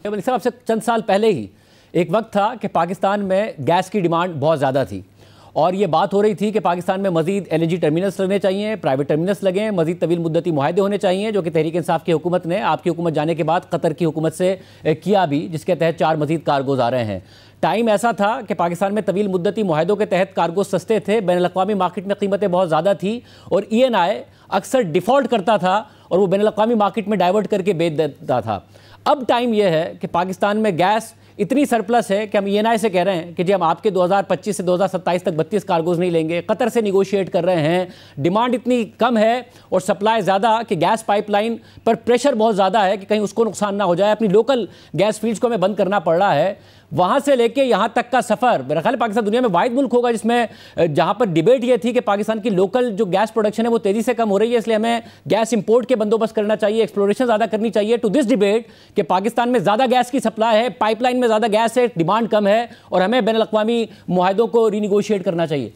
صاحب سے چند سال پہلے ہی ایک وقت تھا کہ پاکستان میں گیس کی ڈیمانڈ بہت زیادہ تھی اور یہ بات ہو رہی تھی کہ پاکستان میں مزید ایل این جی ٹرمینلز لگنے چاہیے، پرائیویٹ ٹرمینلز لگیں، مزید طویل مدتی معاہدے ہونے چاہیے، جو کہ تحریک انصاف کی حکومت نے آپ کی حکومت جانے کے بعد قطر کی حکومت سے کیا بھی، جس کے تحت 4 مزید کارگوز آ رہے ہیں۔ ٹائم ایسا تھا کہ پاکستان میں طویل مدتی معاہدوں کے تحت کارگوز سستے تھے، بین الاقوامی مارکیٹ میں قیمتیں بہت زیادہ تھیں اور ای این آئی اکثر ڈیفالٹ کرتا تھا اور وہ بین الاقوامی مارکیٹ میں ڈائیورٹ کر کے بیچ دیتا تھا۔ اب ٹائم یہ ہے کہ پاکستان میں گیس اتنی سرپلس ہے کہ ہم ای این آئی سے کہہ رہے ہیں کہ جی ہم آپ کے 2025 سے 2027 تک 32 کارگوز نہیں لیں گے، قطر سے نیگوشیٹ کر رہے ہیں۔ ڈیمانڈ اتنی کم ہے اور سپلائی زیادہ کہ گیس پائپ لائن پر پریشر بہت زیادہ ہے کہ کہیں اس کو نقصان نہ ہو جائے، اپنی لوکل گیس فیلڈز کو ہمیں بند کرنا پڑ رہا ہے۔ وہاں سے لے کے یہاں تک کا سفر، میرا خیال ہے پاکستان دنیا میں واحد ملک ہوگا جس میں جہاں پر ڈیبیٹ یہ تھی کہ پاکستان کی لوکل جو گیس پروڈکشن ہے وہ تیزی سے کم ہو رہی ہے، اس لیے ہمیں گیس امپورٹ کے بندوبست کرنا چاہیے، ایکسپلوریشن زیادہ کرنی چاہیے، ٹو دس ڈیبیٹ کہ پاکستان میں زیادہ گیس کی سپلائی ہے، پائپ لائن میں زیادہ گیس ہے، ڈیمانڈ کم ہے اور ہمیں بین الاقوامی معاہدوں کو ری نیگوشیٹ کرنا چاہیے۔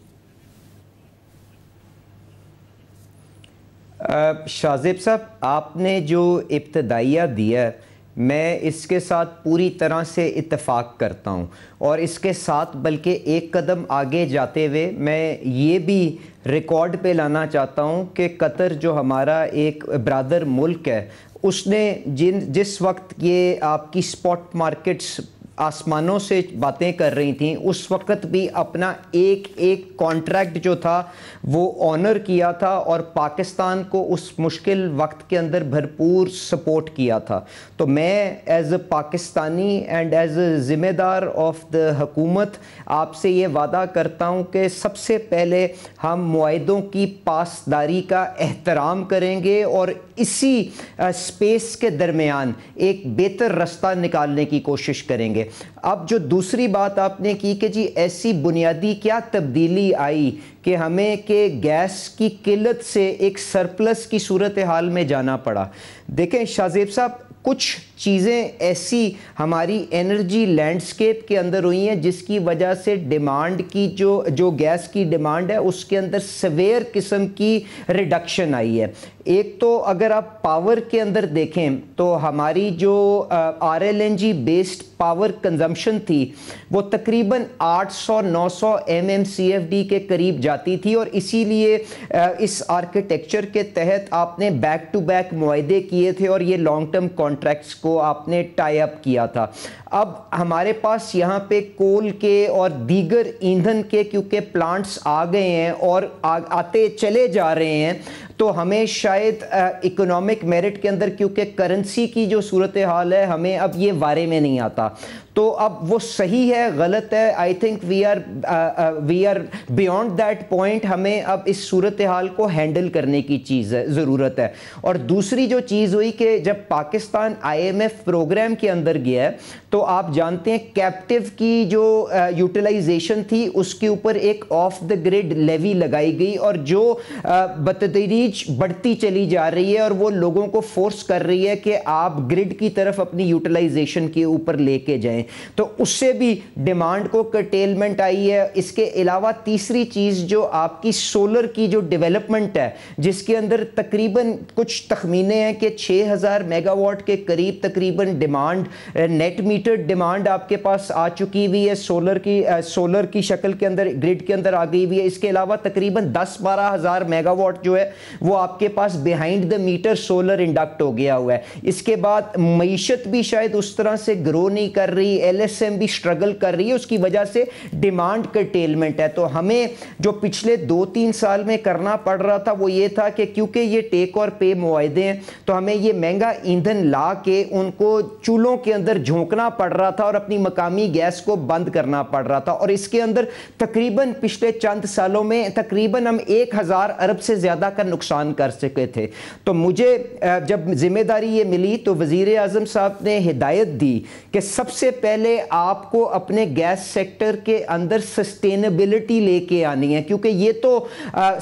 شاذیب صاحب، آپ نے جو ابتدائیہ دیا میں اس کے ساتھ پوری طرح سے اتفاق کرتا ہوں، اور اس کے ساتھ بلکہ ایک قدم آگے جاتے ہوئے میں یہ بھی ریکارڈ پہ لانا چاہتا ہوں کہ قطر جو ہمارا ایک برادر ملک ہے، اس نے جس وقت یہ آپ کی سپاٹ مارکیٹس آسمانوں سے باتیں کر رہی تھیں، اس وقت بھی اپنا ایک کانٹریکٹ جو تھا وہ آنر کیا تھا اور پاکستان کو اس مشکل وقت کے اندر بھرپور سپورٹ کیا تھا۔ تو میں as a Pakistani and as a ذمہ دار آف دا حکومت آپ سے یہ وعدہ کرتا ہوں کہ سب سے پہلے ہم معاہدوں کی پاسداری کا احترام کریں گے اور اسی سپیس کے درمیان ایک بہتر رستہ نکالنے کی کوشش کریں گے۔ اب جو دوسری بات آپ نے کی کہ جی ایسی بنیادی کیا تبدیلی آئی کہ ہمیں کہ گیس کی قلت سے ایک سرپلس کی صورتحال میں جانا پڑا۔ دیکھیں شاذیب صاحب، کچھ چیزیں ایسی ہماری انرجی لینڈسکیپ کے اندر ہوئی ہیں جس کی وجہ سے ڈیمانڈ کی جو گیس کی ڈیمانڈ ہے اس کے اندر سویر قسم کی ریڈکشن آئی ہے۔ ایک تو اگر آپ پاور کے اندر دیکھیں تو ہماری جو R L N G based power consumption تھی وہ تقریباً 800-900 MMCFD کے قریب جاتی تھی، اور اسی لیے اس آرکیٹیکچر کے تحت آپ نے بیک ٹو بیک معاہدے کیے تھے اور یہ لانگ ٹرم کانٹریکٹس کو آپ نے ٹائی اپ کیا تھا۔ اب ہمارے پاس یہاں پہ کول کے اور دیگر ایندھن کے کیونکہ پلانٹس آ گئے ہیں اور آتے چلے جا رہے ہیں، تو ہمیں شاید اکنامک میرٹ کے اندر کیونکہ کرنسی کی جو صورتحال ہے ہمیں اب یہ وارے میں نہیں آتا، تو اب وہ صحیح ہے غلط ہے، I think we are beyond that point. ہمیں اب اس صورتحال کو ہینڈل کرنے کی ضرورت ہے۔ اور دوسری جو چیز ہوئی کہ جب پاکستان IMF پروگرام کے اندر گیا ہے تو آپ جانتے ہیں کیپٹیو کی جو یوٹیلائزیشن تھی اس کے اوپر ایک آف دا گریڈ لیوی لگائی گئی، اور جو بتدریج بڑھتی چلی جا رہی ہے اور وہ لوگوں کو فورس کر رہی ہے کہ آپ گریڈ کی طرف اپنی یوٹیلائزیشن کے اوپر لے کے جائیں، تو اس سے بھی ڈیمانڈ کو کرٹیلمنٹ آئی ہے۔ اس کے علاوہ تیسری چیز جو آپ کی سولر کی جو ڈیولپمنٹ ہے جس کے اندر تقریباً کچھ تخمینے ہیں کہ 6000 میگا واٹ کے قریب تقریباً ڈیمانڈ نیٹ میٹر ڈیمانڈ آپ کے پاس آ چکی ہوئی ہے، سولر کی شکل کے اندر گریڈ کے اندر آ گئی ہوئی ہے۔ اس کے علاوہ تقریباً 10-12 ہزار میگا واٹ جو ہے وہ آپ کے پاس behind the meter solar induct ہو گیا ہوا ہے۔ اس کے بعد معیشت بھی شاید اس طرح سے گرو نہیں کر رہی، ایل ایس ایم بھی سٹرگل کر رہی ہے، اس کی وجہ سے ڈیمانڈ کرٹیلمنٹ ہے۔ تو ہمیں جو پچھلے 2-3 سال میں کرنا پڑ رہا تھا وہ یہ تھا کہ کیونکہ یہ ٹیک اور پے معاہدے ہیں تو ہمیں یہ مہنگا ایندھن لا کے ان کو چولہوں کے اندر جھونکنا پڑ رہا تھا اور اپنی مقامی گیس کو بند کرنا پڑ رہا تھا، اور اس کے اندر تقریباً پچھلے چند سالوں میں تقریباً ہم 1000 ارب سے زیادہ کا نقصان کر سکے تھے۔ تو مجھے جب ذمہ داری یہ ملی تو وزیر اعظم صاحب نے ہدایت دی کہ سب سے پہلے آپ کو اپنے گیس سیکٹر کے اندر سسٹینیبلٹی لے کے آنی ہے، کیونکہ یہ تو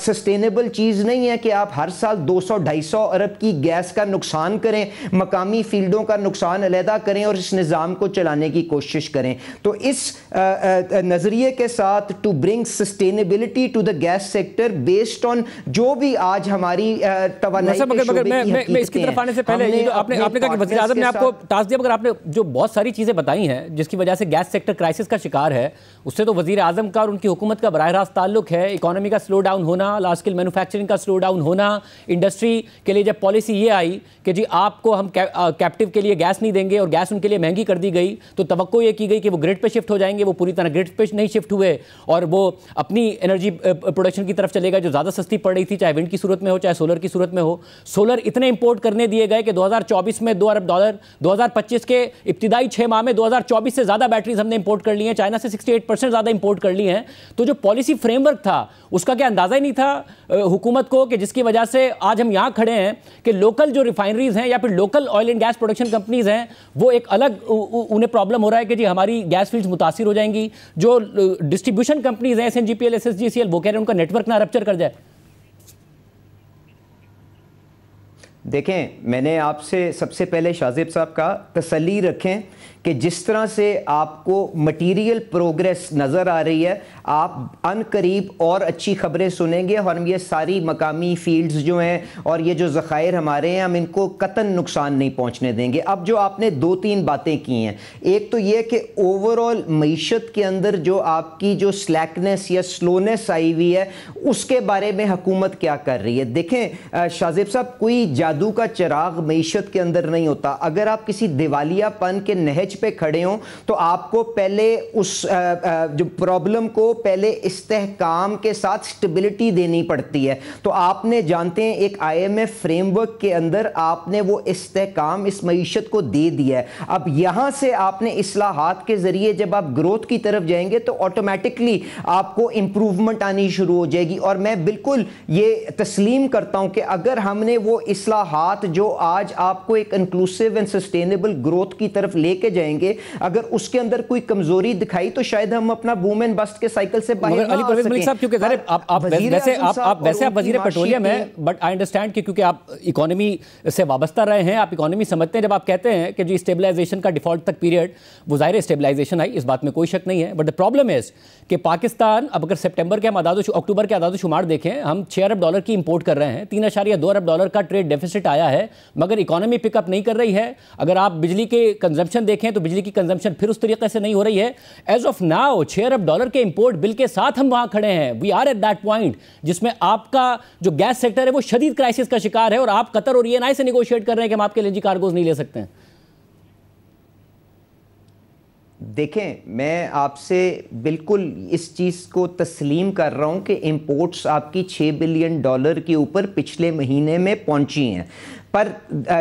سسٹینیبل چیز نہیں ہے کہ آپ ہر سال 200-250 ارب کی گیس کا نقصان کریں، مقامی فیلڈوں کا نقصان علیحدہ کریں اور اس نظام کو چلانے کی کوشش کریں۔ تو اس نظریے کے ساتھ to bring sustainability to the gas sector based on جو بھی آج ہماری توانائی کے شعبے کی حقیقتیں ہیں. میں اس کی طرف آنے سے پہلے آپ نے کہا کہ وزیر اعظم نے آپ کو ٹاسک دیا، مگر آپ نے جو بہت ساری چیزیں بتائی ہیں جس کی وجہ سے گیس سیکٹر کرائسس کا شکار ہے، اس سے تو وزیر اعظم کا اور ان کی حکومت کا براہ راست تعلق ہے. اکانومی کا سلو ڈاؤن ہونا، لارج اسکیل مینوفیکچرنگ کا سلو ڈاؤن ہونا، انڈسٹری کے لیے جب پالیسی یہ آئی کہ جی آپ کو ہم کیپٹیو کے لیے گیس نہیں دیں گے اور گیس ان کے لیے مہنگی کر دی گئی، تو توقع یہ کی گئی کہ وہ گرڈ پہ شفٹ ہو جائیں گے. وہ پوری طرح گرڈ پہ نہیں شفٹ ہوئے اور وہ اپنی انرجی پروڈکشن کی طرف چلے گئے جو زیادہ سستی پڑ رہی تھی، چاہے ونڈ کی صورت میں ہو چاہے سولر کی صورت میں ہو. سولر اتنے امپورٹ کرنے دیے گئے کہ 2024 میں $2 ارب، 2025 کے ابتدائی 6 ماہ میں 2024 سے زیادہ بیٹریز ہم نے امپورٹ کر لی ہیں، چائنا سے 68% زیادہ امپورٹ کر لی ہیں. تو جو پالیسی فریم ورک تھا اس کا کیا اندازہ ہی نہیں تھا حکومت کو کہ جس کی وجہ سے آج ہم یہاں کھڑے ہیں کہ لوکل جو ریفائنریز ہیں یا پھر local oil and gas production companies ہیں وہ ایک الگ انہیں پرابلم ہو رہا ہے کہ جی ہماری گیس فیلڈز متاثر ہو جائیں گی. جو ڈسٹریبیوشن کمپنیز ہیں SNGPL SSGCL وہ کہہ رہے ہیں ان کا نیٹ ورک نہ رپچر کر جائے. دیکھیں میں نے آپ سے سب سے پہلے شاہ زیب صاحب کا تسلی رکھیں کہ جس طرح سے آپ کو مٹیریل پروگریس نظر آ رہی ہے آپ ان قریب اور اچھی خبریں سنیں گے اور ہم یہ ساری مقامی فیلڈز جو ہیں اور یہ جو ذخائر ہمارے ہیں ہم ان کو قطعاً نقصان نہیں پہنچنے دیں گے. اب جو آپ نے 2-3 باتیں کی ہیں، ایک تو یہ کہ اوورآل معیشت کے اندر جو آپ کی جو سلیکنس یا سلونس آئی ہوئی ہے اس کے بارے میں حکومت کیا کر رہی ہے. دیکھیں شاہ زیب صاحب کوئی جادو کا چراغ معیشت کے اندر نہیں ہوتا. اگر آپ کسی دیوالیہ پن کے نہج پہ کھڑے ہوں تو آپ کو پہلے اس جو پرابلم کو پہلے استحکام کے ساتھ سٹیبلٹی دینی پڑتی ہے. تو آپ نے جانتے ہیں ایک IMF فریم ورک کے اندر آپ نے وہ استحکام اس معیشت کو دے دیا ہے. اب یہاں سے آپ نے اصلاحات کے ذریعے جب آپ گروتھ کی طرف جائیں گے تو آٹومیٹکلی آپ کو امپروومنٹ آنی شروع ہو جائے گی. اور میں بالکل یہ تسلیم کرتا ہوں کہ اگر ہم نے وہ اصلاحات جو آج آپ کو ایک انکلوسیو اینڈ سسٹینیبل گروتھ کی طرف لے کے جائیں گے، اگر اس کے اندر کوئی کمزوری دکھائی تو شاید ہم اپنا بوم اینڈ بسٹ کے سائیکل سے باہر نہ آ سکیں. صاحب کیونکہ ظاہر ویسے آپ وزیر پیٹرولیم ہیں، بٹ آئی انڈرسٹینڈ کہ کیونکہ آپ اکانومی سے وابستہ رہے ہیں، آپ اکانومی سمجھتے ہیں. جب آپ کہتے ہیں کہ جی اسٹیبلائزیشن کا ڈیفالٹ تک پیریڈ، وہ ظاہر اسٹیبلائزیشن آئی، اس بات میں کوئی شک نہیں ہے. بٹ دا پرابلم از کہ پاکستان اب اگر سپٹمبر کے اکتوبر کے اعداد و شمار دیکھیں، ہم $6 ارب کی امپورٹ کر رہے ہیں، $3.2 ارب کا ٹریڈ ڈیفیسٹ آیا ہے، مگر اکانومی پک اپ نہیں کر رہی ہے. اگر آپ بجلی کے کنزمپشن دیکھیں تو بجلی کی کنزمپشن پھر اس طریقے سے نہیں ہو رہی ہے. ایز آف ناؤ $6 ارب کے امپورٹ بل کے ساتھ ہم وہاں کھڑے ہیں. We are at that point جس میں آپ کا جو گیس سیکٹر ہے وہ شدید کرائسس کا شکار ہے اور آپ قطر اور ENI سے نیگوشیٹ کر رہے ہیں کہ ہم آپ کے LNG کارگوز نہیں لے سکتے ہیں. دیکھیں میں آپ سے بالکل اس چیز کو تسلیم کر رہا ہوں کہ امپورٹس آپ کی $6 بلین کے اوپر پچھلے مہینے میں پہنچی ہیں. پر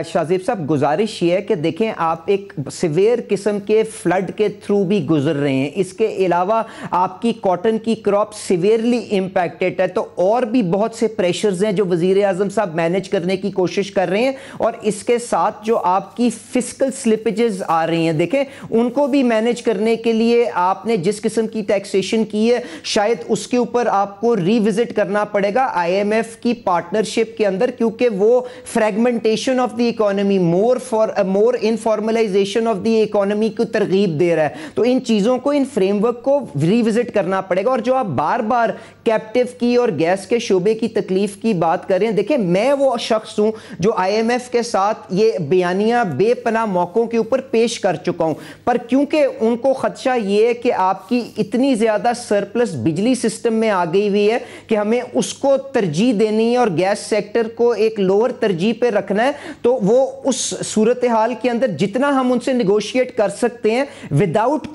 شاہ زیب صاحب گزارش یہ ہے کہ دیکھیں آپ ایک سیویئر قسم کے فلڈ کے تھرو بھی گزر رہے ہیں. اس کے علاوہ آپ کی کاٹن کی کراپ سیویئرلی امپیکٹڈ ہے. تو اور بھی بہت سے پریشرز ہیں جو وزیر اعظم صاحب مینیج کرنے کی کوشش کر رہے ہیں اور اس کے ساتھ جو آپ کی فسکل سلپیجز آ رہی ہیں دیکھیں ان کو بھی مینیج کرنے کے لیے آپ نے جس قسم کی ٹیکسیشن کی ہے شاید اس کے اوپر آپ کو ری وزٹ کرنا پڑے گا IMF کی پارٹنرشپ کے اندر، کیونکہ وہ fragmentation of the economy, more informalisation of the economy کو ترغیب دے رہا ہے. تو ان چیزوں کو، ان فریم ورک کو ری وزٹ کرنا پڑے گا. اور جو آپ بار بار کیپٹیو کی اور گیس کے شعبے کی تکلیف کی بات کریں، دیکھیں میں وہ شخص ہوں جو IMF کے ساتھ یہ بیانیہ بے پناہ موقعوں کے اوپر پیش کر چکا ہوں، پر کیونکہ ان کو خدشہ یہ ہے کہ آپ کی اتنی زیادہ سرپلس بجلی سسٹم میں آ گئی ہوئی ہے کہ ہمیں اس کو ترجیح دینی ہے اور گیس سیکٹر کو ایک لوور ترجیح پہ رکھنا ہے. تو وہ اس صورتحال کے اندر جتنا ہم ان سے نیگوشیٹ کر سکتے ہیں وداؤٹ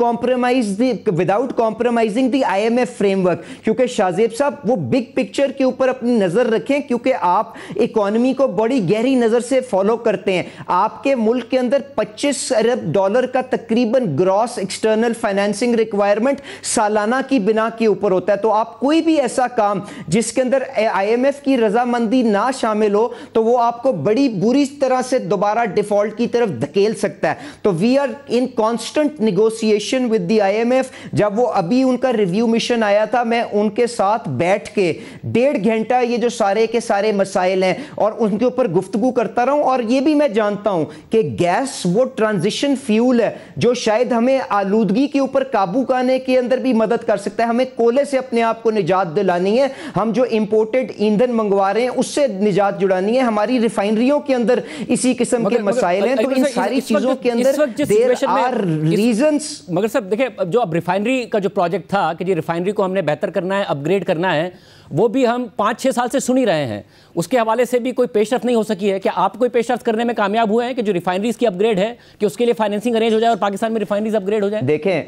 کمپرومائزنگ دی IMF فریم ورک. کیونکہ شاہ زیب صاحب وہ بگ پکچر کے اوپر اپنی نظر رکھیں، کیونکہ آپ اکانومی کو بڑی گہری نظر سے فالو کرتے ہیں. آپ کے ملک کے اندر $25 ارب کا تقریباً گراس ایکسٹرنل فائنینسنگ ریکوائرمنٹ سالانہ کی بنا کے اوپر ہوتا ہے. تو آپ کوئی بھی ایسا کام جس کے اندر IMF کی رضامندی نہ شامل ہو تو وہ آپ کو بڑی بڑی بری طرح سے دوبارہ ڈیفالٹ کی طرف دھکیل سکتا ہے. تو we are in constant negotiation with the I M F. جب وہ ابھی ان کا ریویو مشن آیا تھا, میں ان کے ساتھ بیٹھ کے 1.5 گھنٹہ یہ جو سارے کے سارے مسائل ہیں اور ان کے اوپر گفتگو کرتا رہا ہوں. اور یہ بھی میں جانتا ہوں کہ گیس وہ ٹرانزیشن فیول ہے جو شاید ہمیں آلودگی کے اوپر قابو پانے کے اندر بھی مدد کر سکتا ہے. ہمیں کولے سے اپنے آپ کو نجات دلانی ہے, ہم جو امپورٹڈ ایندھن منگوا رہے ہیں اس سے نجات جڑانی ہے. ہماری ریفائنریوں کے اندر اسی قسم کے مسائل ہیں. تو ان ساری چیزوں کے اندر there are reasons. مگر صاحب دیکھیں, جو اب ریفائنری کا جو پروجیکٹ تھا کہ جی ریفائنری کو ہم نے بہتر کرنا ہے, اپ گریڈ کرنا ہے, وہ بھی ہم 5-6 سال سے سن ہی رہے ہیں. اس کے حوالے سے بھی کوئی پیش رفت نہیں ہو سکی ہے. کیا آپ کوئی پیش رفت کرنے میں کامیاب ہوئے ہیں کہ جو ریفائنریز کی اپ گریڈ ہے کہ اس کے لیے فائنینسنگ ارینج ہو جائے اور پاکستان میں ریفائنریز اپ گریڈ ہو جائے؟ دیکھیں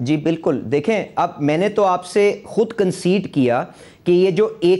جی بالکل. دیکھیں, اب میں نے تو آپ سے خود کنسیڈ کیا کہ یہ جو اے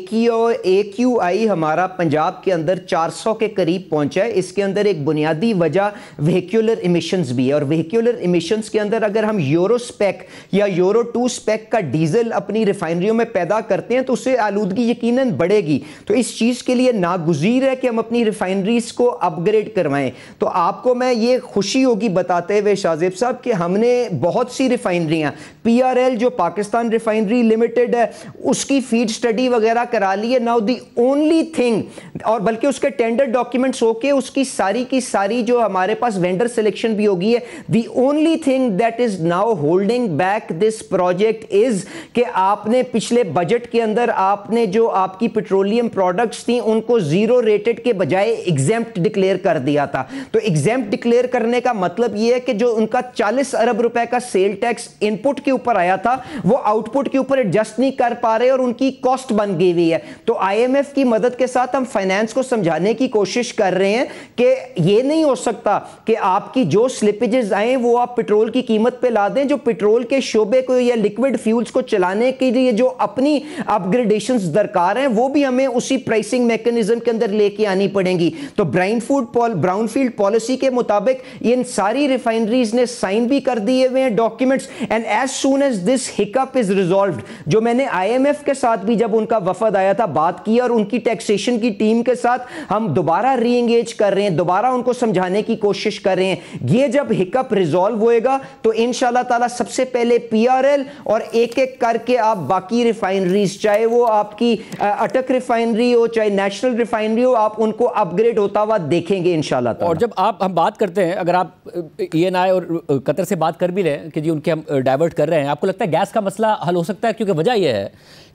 کیو آئی ہمارا پنجاب کے اندر 400 کے قریب پہنچا ہے, اس کے اندر ایک بنیادی وجہ وہیکولر ایمیشنز بھی ہے. اور وہیکولر ایمیشنز کے اندر اگر ہم یورو سپیک یا یورو 2 سپیک کا ڈیزل اپنی ریفائنریوں میں پیدا کرتے ہیں تو اس سے آلودگی یقیناً بڑھے گی. تو اس چیز کے لیے ناگزیر ہے کہ ہم اپنی ریفائنریز کو اپ گریڈ کروائیں. تو آپ کو میں یہ خوشی ہوگی بتاتے ہوئے شاہزیب صاحب کہ ہم نے بہت سی ریفائنریاں, پی آر ایل جو پاکستان ریفائنری لمیٹڈ ہے, اس کی فیڈ سٹڈی وغیرہ کرا لی ہے. ناؤ دی اونلی تھنگ, اور بلکہ اس کے ٹینڈر ڈاکیومنٹس ہو کے اس کی ساری جو ہمارے پاس وینڈر سلیکشن بھی ہوگی ہے. The only thing that is now holding back this project is کہ آپ نے پچھلے بجٹ کے اندر آپ نے جو آپ کی پیٹرولیم پروڈکٹس تھیں ان کو زیرو ریٹڈ کے بجائے ایگزیمپٹ ڈکلیئر کر دیا تھا. تو ایگزیمپٹ ڈکلیئر کرنے کا مطلب یہ ہے کہ جو ان کا 40 ارب روپے کا سیل ٹیکس ان پٹ کے اوپر آیا تھا وہ آؤٹ پٹ کے اوپر ایڈجسٹ نہیں کر پا رہے اور ان کی کاسٹ بن گئی ہوئی ہے. تو آئی ایم ایف کی مدد کے ساتھ ہم فائنانس کو سمجھانے کی کوشش کر رہے ہیں کہ یہ نہیں ہو سکتا کہ آپ کی جو سلپیجز آئیں وہ آپ پیٹرول کی قیمت پہ لا دیں. جو پیٹرول کے شعبے کو یا لیکوڈ فیولز کو چلانے کے لیے جو اپنی اپ گریڈیشنز درکار ہیں وہ بھی ہمیں اسی پرائسنگ میکنزم کے اندر لے کے آنی پڑیں گی. تو براؤن فیلڈ پالیسی کے مطابق ان ساری ریفائنریز نے سائن بھی کر دیے ہوئے ہیں documents. And as soon as this hiccup is resolved, جو میں نے آئی ایم ایف کے ساتھ بھی جب ان کا وفد آیا تھا بات کی اور ان کی ٹیکسیشن کی ٹیم کے ساتھ ہم دوبارہ ری انگیج کر رہے ہیں, دوبارہ ان کو سمجھانے کی کوشش کر رہے ہیں. یہ جب ہکپ ریزالو ہوئے گا تو انشاءاللہ تعالی سب سے پہلے پی آر ایل اور ایک ایک کر کے آپ باقی ریفائنریز, چاہے وہ آپ کی اٹک ریفائنری ہو چاہے نیشنل ریفائنری ہو, آپ ان کو اپ گریڈ ہوتا ہوا دیکھیں گے انشاءاللہ تعالی. اور جب ہم بات کرتے ہیں, اگر آپ ای این آئی اور قطر سے بات کر بھی لیں کہ جی ان کے ہم ڈائیورٹ کر رہے ہیں, آپ کو لگتا ہے گیس کا مسئلہ حل ہو سکتا ہے؟ کیونکہ وجہ یہ ہے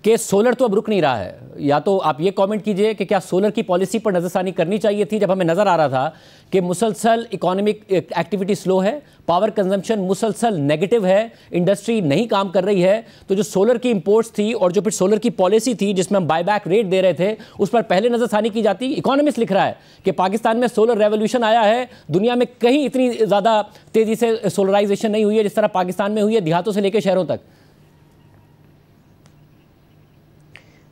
کہ سولر تو اب رک نہیں رہا ہے. یا تو آپ یہ کامنٹ کیجئے کہ کیا سولر کی پالیسی پر نظر ثانی کرنی چاہیے تھی جب ہمیں نظر آ رہا تھا کہ مسلسل اکانومک ایکٹیویٹی سلو ہے, پاور کنزمپشن مسلسل نیگیٹو ہے, انڈسٹری نہیں کام کر رہی ہے. تو جو سولر کی امپورٹس تھی اور جو پھر سولر کی پالیسی تھی جس میں ہم بائی بیک ریٹ دے رہے تھے اس پر پہلے نظر ثانی کی جاتی. اکانومسٹ لکھ رہا ہے کہ پاکستان میں سولر ریولوشن آیا ہے, دنیا میں کہیں اتنی زیادہ تیزی سے سولرائزیشن نہیں ہوئی ہے جس طرح پاکستان میں ہوئی ہے, دیہاتوں سے لے کے شہروں تک.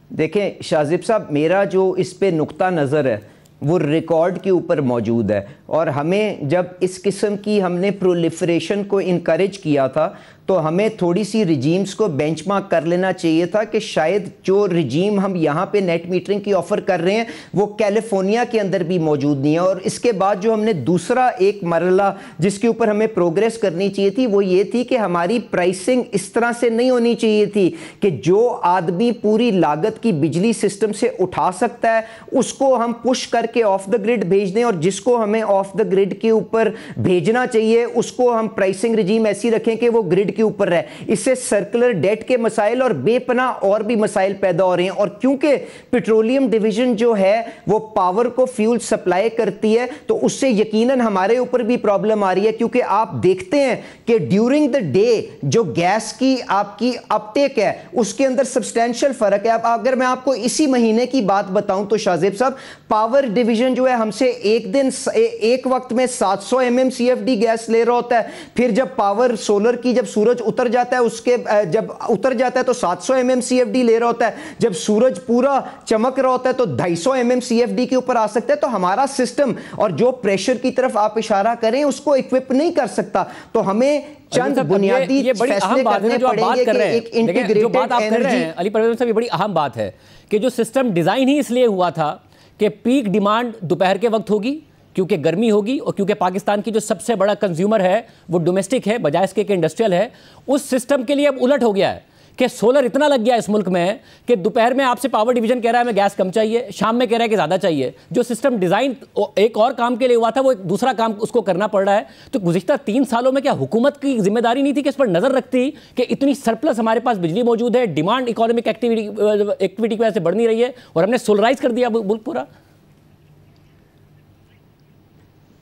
دیکھیں شاہزیب صاحب, میرا جو اس پہ نقطہ نظر ہے وہ ریکارڈ کے اوپر موجود ہے. اور ہمیں جب اس قسم کی ہم نے پرولیفریشن کو انکریج کیا تھا تو ہمیں تھوڑی سی رجیمز کو بینچ مارک کر لینا چاہیے تھا کہ شاید جو رجیم ہم یہاں پہ نیٹ میٹرنگ کی آفر کر رہے ہیں وہ کیلیفورنیا کے اندر بھی موجود نہیں ہے. اور اس کے بعد جو ہم نے دوسرا ایک مرحلہ جس کے اوپر ہمیں پروگریس کرنی چاہیے تھی وہ یہ تھی کہ ہماری پرائسنگ اس طرح سے نہیں ہونی چاہیے تھی کہ جو آدمی پوری لاگت کی بجلی سسٹم سے اٹھا سکتا ہے اس کو ہم پش کر کے آف دا گریڈ بھیج دیں, اور جس کو ہمیں آف دا گریڈ کے اوپر بھیجنا چاہیے اس کو ہم پرائسنگ رجیم ایسی رکھیں کہ وہ گریڈ کے اوپر رہے. اس سے سرکولر ڈیٹ کے مسائل اور بے پناہ اور بھی مسائل پیدا ہو رہے ہیں. اور کیونکہ پیٹرولیم ڈویژن جو ہے وہ پاور کو فیول سپلائی کرتی ہے تو اس سے یقیناً ہمارے اوپر بھی پرابلم آ رہی ہے, کیونکہ آپ دیکھتے ہیں کہ ڈیورنگ دا ڈے جو گیس کی آپ کی اپ ٹیک ہے اس کے اندر سبسٹینشل فرق ہے. اب اگر میں آپ کو اسی مہینے کی بات بتاؤں تو شاہزیب صاحب, پاور ڈویژن جو ہے ہم سے ایک وقت میں 700 MMCFD گیس لے رہا ہوتا ہے, پھر جب پاور سولر کی جب سورج اتر جاتا ہے اس کے جب اتر جاتا ہے تو 700 MMCFD لے رہا ہوتا ہے, جب سورج پورا چمک رہا ہوتا ہے تو 250 MMCFD کے اوپر آ سکتا ہے. تو ہمارا سسٹم اور جو پریشر کی طرف آپ اشارہ کریں اس کو اکوپ نہیں کر سکتا. تو ہمیں چند بنیادی فیصلے کرنے پڑیں گے کہ ایک انٹیگریٹڈ انرجی. علی پرویز صاحب, یہ بڑی اہم بات ہے کہ جو سسٹم ڈیزائن ہی اس لیے ہوا تھا کہ پیک ڈیمانڈ دوپہر کے وقت ہوگی کیونکہ گرمی ہوگی، اور کیونکہ پاکستان کی جو سب سے بڑا کنزیومر ہے وہ ڈومیسٹک ہے بجائے اس کے کہ انڈسٹریل ہے، اس سسٹم کے لیے اب الٹ ہو گیا ہے کہ سولر اتنا لگ گیا اس ملک میں کہ دوپہر میں آپ سے پاور ڈویژن کہہ رہا ہے ہمیں گیس کم چاہیے، شام میں کہہ رہا ہے کہ زیادہ چاہیے. جو سسٹم ڈیزائن ایک اور کام کے لیے ہوا تھا وہ ایک دوسرا کام اس کو کرنا پڑ رہا ہے. تو گزشتہ 3 سالوں میں کیا حکومت کی ذمہ داری نہیں تھی کہ اس پر نظر رکھتی کہ اتنی سرپلس ہمارے پاس بجلی موجود ہے، ڈیمانڈ اکانومک ایکٹیویٹی کی وجہ سے بڑھ نہیں رہی ہے اور ہم نے سولرائز کر دیا ملک پورا؟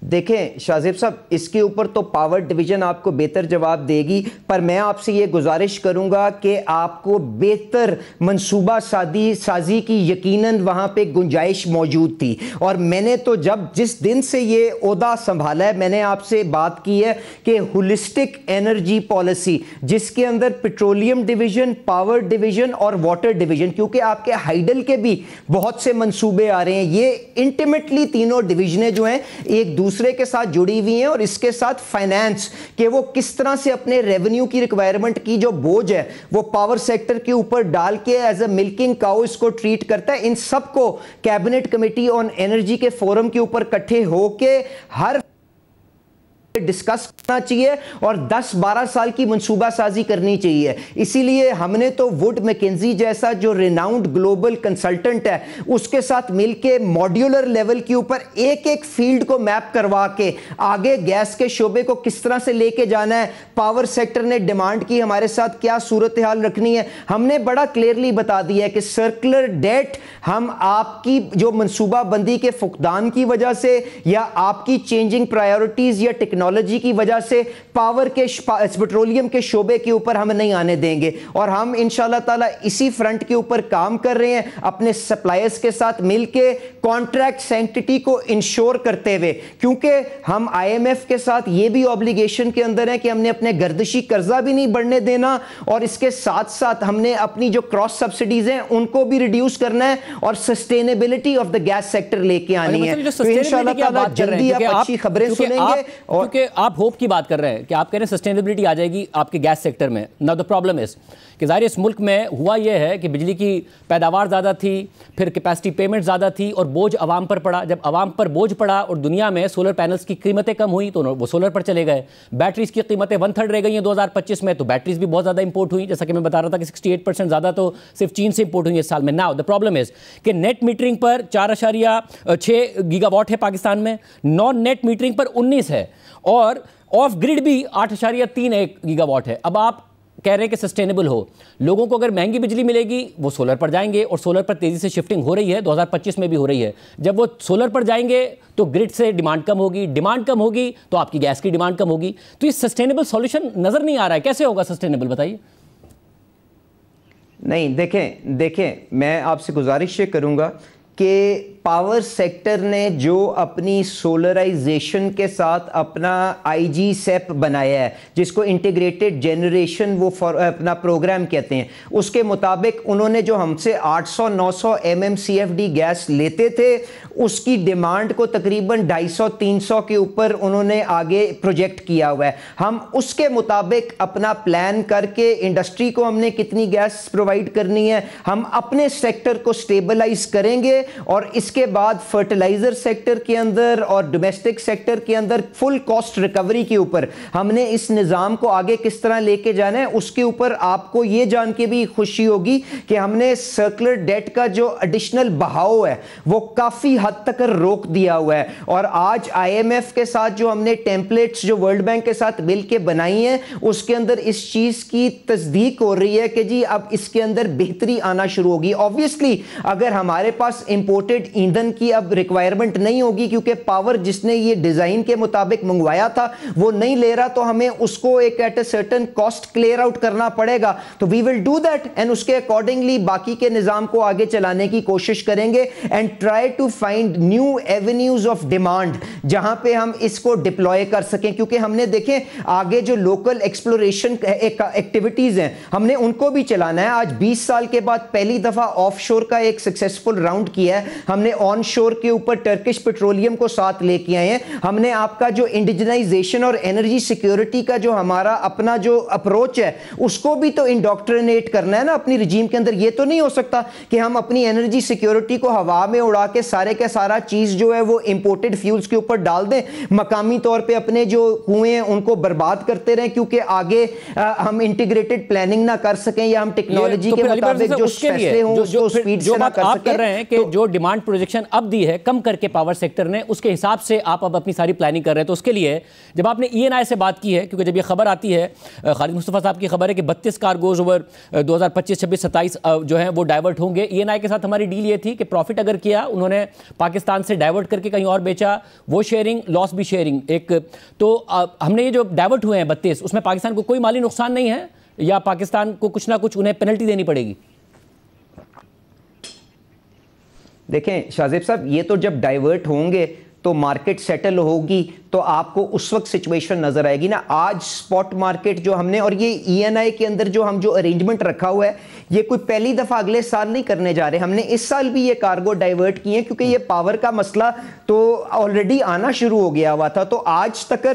دیکھیں شاہزیب صاحب، اس کے اوپر تو پاور ڈویژن آپ کو بہتر جواب دے گی، پر میں آپ سے یہ گزارش کروں گا کہ آپ کو بہتر منصوبہ سازی کی یقیناً وہاں پہ گنجائش موجود تھی. اور میں نے تو جس دن سے یہ عہدہ سنبھالا ہے میں نے آپ سے بات کی ہے کہ ہولسٹک انرجی پالیسی جس کے اندر پیٹرولیم ڈویژن، پاور ڈویژن اور واٹر ڈویژن، کیونکہ آپ کے ہائیڈل کے بھی بہت سے منصوبے آ رہے ہیں، یہ انٹیمیٹلی تینوں ڈویژنیں جو ہیں ایک دوسرے کے ساتھ جڑی ہوئی ہیں. اور اس کے ساتھ فائنانس کہ وہ کس طرح سے اپنے ریونیو کی ریکوائرمنٹ کی جو بوجھ ہے وہ پاور سیکٹر کے اوپر ڈال کے ایز اے ملکنگ کاؤ اس کو ٹریٹ کرتا ہے. ان سب کو کیبنٹ کمیٹی آن انرجی کے فورم کے اوپر اکٹھے ہو کے ہر ڈسکس کرنا چاہیے اور 10-12 سال کی منصوبہ سازی کرنی چاہیے. اسی لیے ہم نے تو ووڈ میکنزی جیسا جو ریناؤنڈ گلوبل کنسلٹنٹ ہے اس کے ساتھ مل کے موڈیولر لیول کے اوپر ایک ایک فیلڈ کو میپ کروا کے آگے گیس کے شعبے کو کس طرح سے لے کے جانا ہے، پاور سیکٹر نے ڈیمانڈ کی ہمارے ساتھ کیا صورتحال رکھنی ہے، ہم نے بڑا کلیئرلی بتا دیا ہے کہ سرکولر ڈیٹ ہم آپ کی جو منصوبہ بندی کے فقدان کی وجہ سے یا آپ کی چینجنگ پرائیورٹیز یا ٹیکنالوجی کی وجہ سے پاور کے پیٹرولیم کے شعبے کے اوپر ہم نہیں آنے دیں گے. اور ہم انشاءاللہ تعالی اسی فرنٹ کے اوپر کام کر رہے ہیں اپنے سپلائرز کے ساتھ مل کے کانٹریکٹ سینکٹیٹی کو انشور کرتے ہوئے، کیونکہ ہم آئی ایم ایف کے ساتھ یہ بھی اوبلیگیشن کے اندر ہے کہ ہم نے اپنے گردشی قرضہ بھی نہیں بڑھنے دینا اور اس کے ساتھ ساتھ ہم نے اپنی جو کراس سبسڈیز ہیں ان کو بھی ریڈیوس کرنا ہے اور sustainability of the gas sector لے کے آنی ہے. تو انشاءاللہ تعالی جلدی آپ اچھی خبریں سنیں گے. اور کیونکہ آپ ہوپ کی بات کر رہے ہیں کہ آپ کہہ رہے ہیں سسٹینیبلٹی آ جائے گی آپ کے گیس سیکٹر میں. ناؤ دا پرابلم از کہ ظاہر اس ملک میں ہوا یہ ہے کہ بجلی کی پیداوار زیادہ تھی، پھر کیپیسٹی پیمنٹ زیادہ تھی اور بوجھ عوام پر پڑا. جب عوام پر بوجھ پڑا اور دنیا میں سولر پینلز کی قیمتیں کم ہوئی تو وہ سولر پر چلے گئے. بیٹریز کی قیمتیں 1/3 رہ گئی ہیں 2025 میں، تو بیٹریز بھی بہت زیادہ امپورٹ ہوئی، جیسا کہ میں بتا رہا تھا کہ 68% زیادہ تو صرف چین سے امپورٹ ہوئی اس سال میں. ناؤ دا پرابلم از کہ نیٹ میٹرنگ پر 4.6 گیگا واٹ ہے پاکستان میں، نان نیٹ میٹرنگ پر 19 ہے اور آف گریڈ بھی 8.31 گیگا واٹ ہے. اب آپ کہہ رہے ہیں کہ سسٹینیبل ہو، لوگوں کو اگر مہنگی بجلی ملے گی وہ سولر پر جائیں گے اور سولر پر تیزی سے شفٹنگ ہو رہی ہے، 2025 میں بھی ہو رہی ہے. جب وہ سولر پر جائیں گے تو گرڈ سے ڈیمانڈ کم ہوگی، ڈیمانڈ کم ہوگی تو آپ کی گیس کی ڈیمانڈ کم ہوگی. تو یہ سسٹینیبل سولوشن نظر نہیں آ رہا ہے، کیسے ہوگا سسٹینیبل بتائیے؟ نہیں دیکھیں میں آپ سے گزارش یہ کروں گا کہ پاور سیکٹر نے جو اپنی سولرائزیشن کے ساتھ اپنا آئی جی سیپ بنایا ہے جس کو انٹیگریٹڈ جنریشن وہ اپنا پروگرام کہتے ہیں، اس کے مطابق انہوں نے جو ہم سے 800-900 MMCFD گیس لیتے تھے اس کی ڈیمانڈ کو تقریباً 250-300 کے اوپر انہوں نے آگے پروجیکٹ کیا ہوا ہے. ہم اس کے مطابق اپنا پلان کر کے انڈسٹری کو ہم نے کتنی گیس پرووائڈ کرنی ہے، ہم اپنے سیکٹر کو سٹیبلائز کریں گے اور اس کے بعد فرٹیلائزر سیکٹر کے اندر اور ڈومیسٹک سیکٹر کے اندر فل کاسٹ ریکوری کے اوپر ہم نے اس نظام کو آگے کس طرح لے کے جانا ہے. اس کے اوپر آپ کو یہ جان کے بھی خوشی ہوگی کہ ہم نے سرکولر ڈیٹ کا جو ایڈیشنل بہاؤ ہے وہ کافی حد تک روک دیا ہوا ہے. اور آج آئی ایم ایف کے ساتھ جو ہم نے ٹیمپلیٹس جو ورلڈ بینک کے ساتھ مل کے بنائی ہیں اس کے اندر اس چیز کی تصدیق ہو رہی ہے کہ جی اب اس کے اندر بہتری آنا شروع ہوگی. آبویسلی اگر ہمارے پاس امپورٹڈ ایندھن کی اب ریکوائرمنٹ نہیں ہوگی کیونکہ پاور جس نے یہ ڈیزائن کے مطابق منگوایا تھا وہ نہیں لے رہا تو ہمیں اس کو ایک at a certain cost clear out کرنا پڑے گا. تو we will do that and اس کے اکارڈنگلی باقی کے نظام کو آگے چلانے کی کوشش کریں گے and try to find new avenues of demand جہاں پہ ہم اس کو ڈپلوائے کر سکیں. کیونکہ ہم نے دیکھیں آگے جو لوکل ایکسپلوریشن ایکٹیویٹیز ہیں ہم نے ان کو بھی چلانا ہے. آج 20 سال کے بعد پہلی دفعہ آف شور کا ایک سکسیسفل راؤنڈ کیا ہے. ہم نے آن شور کے اوپر ٹرکش پیٹرولیم کو ساتھ لے کے آئے ہیں. ہم نے آپ کا جو انڈیجنائزیشن اور انرجی سیکیورٹی کا جو ہمارا اپنا جو اپروچ ہے اس کو بھی تو انڈوکٹرینیٹ کرنا ہے نا اپنی رجیم کے اندر. یہ تو نہیں ہو سکتا کہ ہم اپنی انرجی سیکیورٹی کو ہوا میں اڑا کے سارے کا سارا چیز جو ہے وہ امپورٹڈ فیولز کے اوپر ڈال دیں, مقامی طور پہ اپنے جو کنویں ہیں ان کو برباد کرتے رہیں کیونکہ آگے ہم انٹیگریٹڈ پلاننگ نہ کر سکیں یا ہم ٹیکنالوجی کے مطابق جو فیصلے ہوں اس کو سپیڈ سے نہ کر سکیں. کر رہے ہیں کہ جو ڈیمانڈ پروجیکشن اب دی ہے کم کر کے پاور سیکٹر نے, اس کے حساب سے آپ اب اپنی ساری پلاننگ کر رہے ہیں. تو اس کے لیے جب آپ نے ای این آئی سے بات کی ہے, کیونکہ جب یہ خبر آتی ہے, خالد مصطفیٰ صاحب کی خبر ہے کہ 32 کارگوز اوور 2025 26 27 جو ہیں وہ ڈائیورٹ ہوں گے. ای این آئی کے ساتھ ہماری ڈیل یہ تھی کہ پروفٹ اگر کیا انہوں نے پاکستان سے ڈائیورٹ کر کے کہیں اور بیچا, وہ شیئرنگ, لاس بھی شیئرنگ ایک. تو ہم نے یہ جو ڈائیورٹ ہوئے ہیں 32, اس میں پاکستان کو کوئی مالی نقصان نہیں ہے یا پاکستان کو کچھ نہ کچھ انہیں پینلٹی دینی پڑے گی؟ دیکھیں شاہزیب صاحب, یہ تو جب ڈائیورٹ ہوں گے تو مارکیٹ سیٹل ہوگی تو آپ کو اس وقت سچویشن نظر آئے گی نا. آج سپاٹ مارکیٹ جو ہم نے, اور یہ ای این آئی کے اندر جو ہم جو ارینجمنٹ رکھا ہوا ہے یہ کوئی پہلی دفعہ اگلے سال نہیں کرنے جا رہے. ہم نے اس سال بھی یہ کارگو ڈائیورٹ کیے ہیں کیونکہ یہ پاور کا مسئلہ تو آلریڈی آنا شروع ہو گیا ہوا تھا. تو آج تک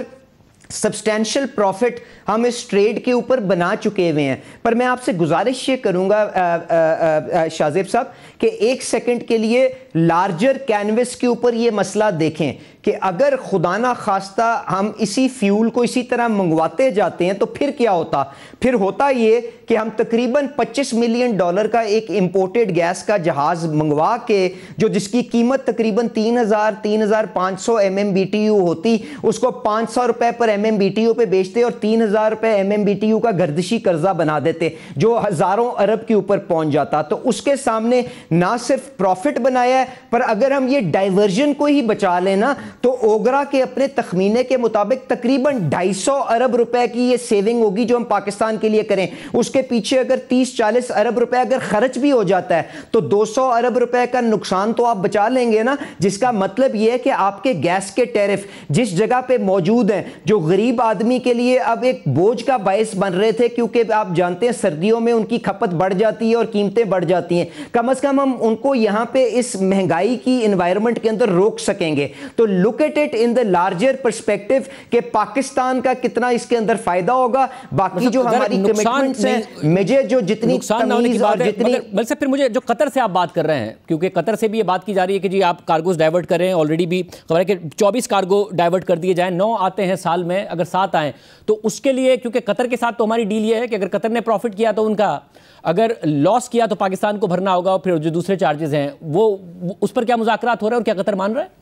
سبسٹینشل پروفٹ ہم اس ٹریڈ کے اوپر بنا چکے ہوئے ہیں. پر میں آپ سے گزارش یہ کروں گا شاہزیب صاحب کہ ایک سیکنڈ کے لیے لارجر کینوس کے اوپر یہ مسئلہ دیکھیں کہ اگر خدا نہ خواستہ ہم اسی فیول کو اسی طرح منگواتے جاتے ہیں تو پھر کیا ہوتا. پھر ہوتا یہ کہ ہم تقریباً $25 ملین کا ایک امپورٹڈ گیس کا جہاز منگوا کے, جو جس کی قیمت تقریباً 3,500 MMBTU ہوتی, اس کو $500 پر MMBTU پہ بیچتے اور $3,000 MMBTU کا گردشی قرضہ بنا دیتے جو ہزاروں ارب کے اوپر پہنچ جاتا. تو اس کے سامنے نہ صرف پروفٹ بنایا ہے, پر اگر ہم یہ ڈائیورژن کو ہی بچا لیں نا تو اوگرا کے اپنے تخمینے کے مطابق تقریباً $250 ارب کی یہ سیونگ ہوگی جو ہم پاکستان کے لیے کریں. اس کے پیچھے اگر 30-40 ارب روپے اگر خرچ بھی ہو جاتا ہے تو $200 ارب کا نقصان تو آپ بچا لیں گے نا. جس کا مطلب یہ ہے کہ آپ کے گیس کے ٹیرف جس جگہ پہ موجود ہیں, جو غریب آدمی کے لیے اب ایک بوجھ کا باعث بن رہے تھے کیونکہ آپ جانتے ہیں سردیوں میں ان کی کھپت بڑھ جاتی ہے اور قیمتیں بڑھ جاتی ہیں, کم از کم ہم ان کو یہاں پہ اس مہنگائی کی انوائرمنٹ کے اندر روک سکیں گے. تو look at it in the larger perspective کہ پاکستان کا کتنا اس کے اندر فائدہ ہوگا. باقی جو ہماری کمٹمنٹس ہیں, مجھے جو جتنی تمیز اور جتنی بلکہ پھر مجھے جو قطر سے آپ بات کر رہے ہیں, کیونکہ قطر سے بھی یہ بات کی جا رہی ہے کہ جی آپ کارگوز ڈائیورٹ کر رہے ہیں, آلریڈی بھی خبر ہے کہ 24 کارگو ڈائیورٹ کر دیے جائیں, 9 آتے ہیں سال میں, اگر 7 آئیں تو اس کے لیے, کیونکہ قطر کے ساتھ تو ہماری ڈیل یہ ہے کہ اگر قطر نے پروفٹ کیا تو ان کا, اگر لاس کیا تو پاکستان کو بھرنا ہوگا, اور پھر جو دوسرے چارجز ہیں وہ اس پر کیا مذاکرات ہو رہے ہیں اور کیا قطر مان رہا ہے؟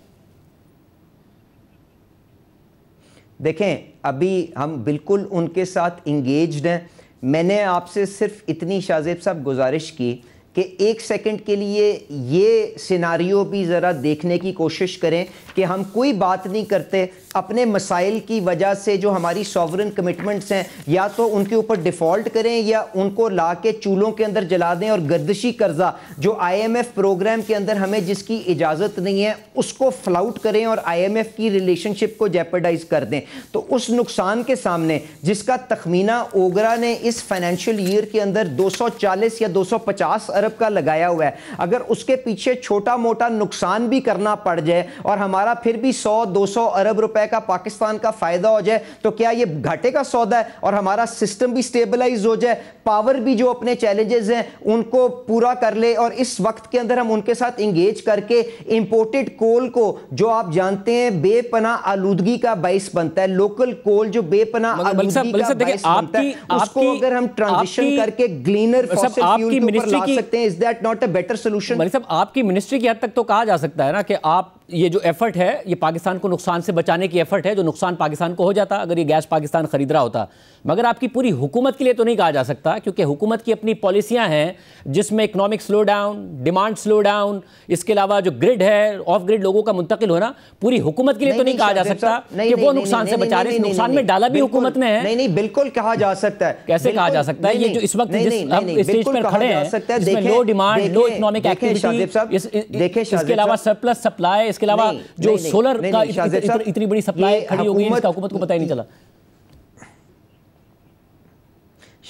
دیکھیں ابھی ہم بالکل ان کے ساتھ انگیجڈ ہیں. میں نے آپ سے صرف اتنی شاہزیب صاحب گزارش کی کہ ایک سیکنڈ کے لیے یہ سیناریو بھی ذرا دیکھنے کی کوشش کریں کہ ہم کوئی بات نہیں کرتے اپنے مسائل کی وجہ سے جو ہماری سوورن کمٹمنٹس ہیں, یا تو ان کے اوپر ڈیفالٹ کریں یا ان کو لا کے چولہوں کے اندر جلا دیں, اور گردشی قرضہ جو IMF پروگرام کے اندر ہمیں جس کی اجازت نہیں ہے اس کو فلاؤٹ کریں اور IMF کی ریلیشن شپ کو جیپرڈائز کر دیں. تو اس نقصان کے سامنے جس کا تخمینہ اوگرا نے اس فائنینشیل ایئر کے اندر 240 یا 250 ارب کا لگایا ہوا ہے, اگر اس کے پیچھے چھوٹا موٹا نقصان بھی کرنا پڑ جائے اور ہمارا پھر بھی 100-200 ارب روپے کا پاکستان کا فائدہ ہو جائے, تو کیا یہ گھاٹے کا سودا ہے؟ اور ہمارا سسٹم بھی سٹیبلائز ہو جائے, پاور بھی جو اپنے چیلنجز ہیں ان کو پورا کر لے, اور اس وقت کے اندر ہم ان کے ساتھ انگیج کر کے امپورٹڈ کول کو, جو آپ جانتے ہیں بے پناہ آلودگی کا باعث بنتا ہے, لوکل کول جو بے پناہ آلودگی کا باعث بنتا ہے, اس کو اگر ہم ٹرانزیشن کر کے گلینر فاسل فیول کے اوپر لا سکتے ہیں, is that not a better solution؟ ملک صاحب آپ کی منسٹری کی حد تک تو کہا جا سکتا ہے نا کہ آپ یہ جو ایفرٹ ہے یہ پاکستان کو نقصان سے بچانے کی ایفرٹ ہے, جو نقصان پاکستان کو ہو جاتا اگر یہ گیس پاکستان خرید رہا ہوتا, مگر آپ کی پوری حکومت کے لیے تو نہیں کہا جا سکتا, کیونکہ حکومت کی اپنی پالیسیاں ہیں جس میں economic slowdown, demand slowdown, اس کے علاوہ جو گرڈ ہے آف گرڈ لوگوں کا منتقل ہونا, پوری حکومت کے لیے تو نہیں کہا جا سکتا کہ وہ نقصان سے بچا رہے, نقصان میں ڈالا بھی حکومت نے ہے. نہیں بالکل کہا جا سکتا ہے. کیسے کہا جا سکتا ہے؟ یہ جو اس وقت اسٹیج پر کھڑے ہیں جس میں لو ڈیمانڈ, لو اکنامک ایکٹیویٹی, اس کے علاوہ سرپلس سپلائی, اس کے علاوہ جو سولر کا اتنی بڑی سپلائی کھڑی ہو گئی, اس کا حکومت کو پتہ ہی نہیں چلا.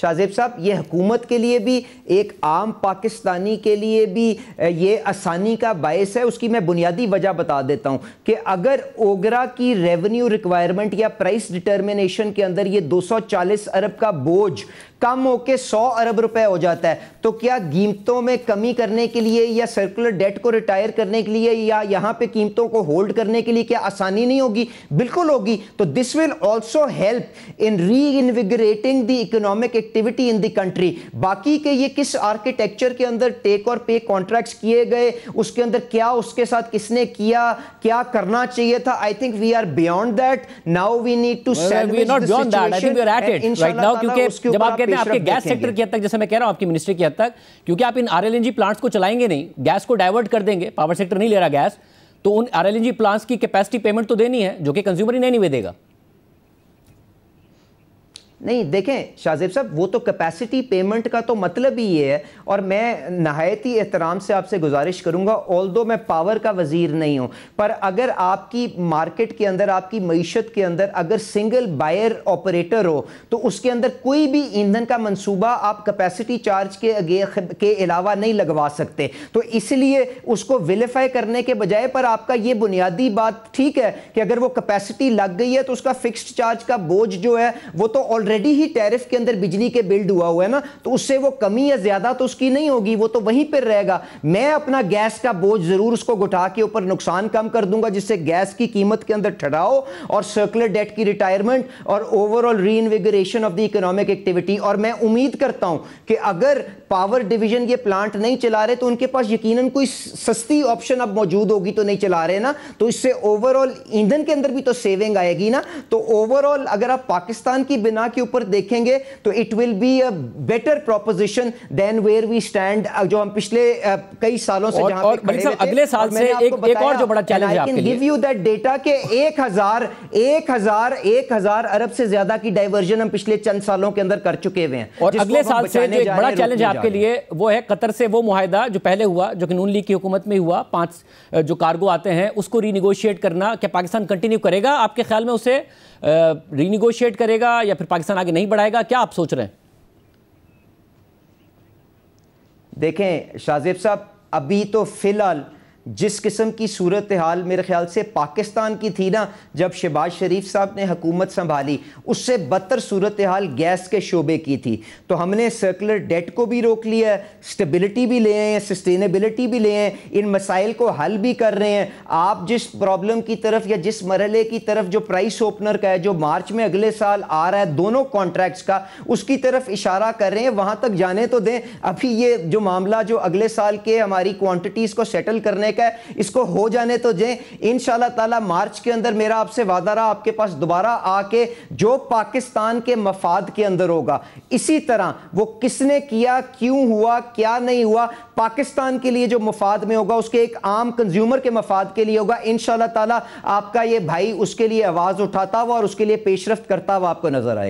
شاہزیب صاحب یہ حکومت کے لیے بھی ایک عام پاکستانی کے لیے بھی یہ آسانی کا باعث ہے. اس کی میں بنیادی وجہ بتا دیتا ہوں کہ اگر اوگرا کی ریونیو ریکوائرمنٹ یا پرائس ڈٹرمنیشن کے اندر یہ 240 ارب کا بوجھ کم ہو کے 100 ارب روپے ہو جاتا ہے تو کیا قیمتوں میں کمی کرنے کے لیے یا سرکولر ڈیٹ کو ریٹائر کرنے کے لیے یا یہاں پہ قیمتوں کو ہولڈ کرنے کے لیے کیا آسانی نہیں ہوگی؟ بالکل ہوگی. تو this will also help in reinvigorating the economic activity in the country. باقی کہ یہ کس آرکیٹیکچر کے اندر ٹیک اور پے کانٹریکٹس کیے گئے، اس کے اندر کیا اس کے ساتھ کس نے کیا، کیا کرنا چاہیے تھا، I think we are beyond that. Now we need to salvage the situation. کیونکہ جب آپ کہتے ہیں آپ کے گیس سیکٹر کی حد تک، جیسے میں کہہ رہا ہوں آپ کی منسٹری کی حد تک، کیونکہ آپ ان RLNG پلانٹس کو چلائیں گے نہیں، گیس کو ڈائیورٹ کر دیں گے، پاور سیکٹر نہیں لے رہا گیس، تو ان RLNG پلانٹس کی کیپیسٹی پیمنٹ تو دینی ہے جو کہ کنزیومر ہی نہیں دے گا. نہیں دیکھیں شاہزیب صاحب، وہ تو کیپیسٹی پیمنٹ کا تو مطلب ہی یہ ہے. اور میں نہایت ہی احترام سے آپ سے گزارش کروں گا، آلدو میں پاور کا وزیر نہیں ہوں، پر اگر آپ کی مارکیٹ کے اندر، آپ کی معیشت کے اندر اگر سنگل بائر آپریٹر ہو تو اس کے اندر کوئی بھی ایندھن کا منصوبہ آپ کیپیسٹی چارج کے علاوہ نہیں لگوا سکتے. تو اس لیے اس کو ویلیفائی کرنے کے بجائے، پر آپ کا یہ بنیادی بات ٹھیک ہے کہ اگر وہ کیپیسٹی لگ گئی ہے تو اس کا فکسڈ چارج کا بوجھ جو ہے وہ تو آلریڈی ہی ٹیرف کے اندر بجلی کے بلڈ ہوا ہے نا، تو اس سے وہ کمی یا زیادہ تو اس کی نہیں ہوگی، وہ تو وہیں پر رہے گا. میں اپنا گیس کا بوجھ ضرور اس کو گھٹا کے اوپر نقصان کم کر دوں گا، جس سے گیس کی قیمت کے اندر ٹھہراؤ اور سرکولر ڈیٹ کی ریٹائرمنٹ اور overall reinvigoration of the economic activity. اور میں امید کرتا ہوں کہ اگر پاور ڈویژن یہ پلانٹ نہیں چلا رہے تو ان کے پاس یقیناً کوئی سستی آپشن اب موجود ہوگی تو نہیں چلا رہے نا، تو اس سے اوور آل ایندھن کے اندر بھی تو سیونگ آئے گی نا. تو اوور آل اگر آپ پاکستان کی بنا کے اوپر دیکھیں گے تو it will be a better proposition than where we stand, جو ہم پچھلے کئی سالوں سے جہاں پہ کھڑے ہوئے تھے. اگلے سال سے ایک اور جو بڑا چیلنج ہے آپ کے لیے، گیو یو دیٹ ڈیٹا کہ 1000 ارب سے زیادہ کی ڈائیورژن ہم پچھلے چند سالوں کے اندر کر چکے ہوئے ہیں. اور اگلے سال سے جو ایک بڑا چیلنج ہے آپ کے لیے وہ ہے قطر سے وہ معاہدہ جو پہلے ہوا، جو کہ نون لیگ کی حکومت میں ہوا، 5 جو کارگو آتے ہیں اس کو ری نیگوشیٹ کرنا. کیا پاکستان کنٹینیو کرے گا آپ کے خیال میں اسے، ری نیگوشیٹ کرے گا یا پھر پاکستان آگے نہیں بڑھائے گا؟ کیا آپ سوچ رہے ہیں؟ دیکھیں شاہزیب صاحب، ابھی تو فی الحال جس قسم کی صورتحال میرے خیال سے پاکستان کی تھی نا جب شہباز شریف صاحب نے حکومت سنبھالی، اس سے بدتر صورتحال گیس کے شعبے کی تھی. تو ہم نے سرکولر ڈیٹ کو بھی روک لیا ہے، سٹیبلٹی بھی لے ہیں، سسٹینیبلٹی بھی لے ہیں، ان مسائل کو حل بھی کر رہے ہیں. آپ جس پرابلم کی طرف یا جس مرحلے کی طرف جو پرائس اوپنر کا ہے جو مارچ میں اگلے سال آ رہا ہے دونوں کانٹریکٹس کا، اس کی طرف اشارہ کر رہے ہیں، وہاں تک جانے تو دیں. ابھی یہ جو معاملہ جو اگلے سال کے ہماری کوانٹیٹیز کو سیٹل کرنے اس کو ہو جانے تو جائیں. انشاءاللہ تعالی مارچ کے اندر میرا آپ سے وعدہ رہا آپ کے پاس دوبارہ آ کے جو پاکستان کے مفاد کے اندر ہوگا، اسی طرح وہ کس نے کیا، کیوں ہوا، کیا نہیں ہوا، پاکستان کے لیے جو مفاد میں ہوگا، اس کے ایک عام کنزیومر کے مفاد کے لیے ہوگا. انشاءاللہ تعالی آپ کا یہ بھائی اس کے لیے آواز اٹھاتا ہوا اور اس کے لیے پیش رفت کرتا ہوا آپ کو نظر آئے گا.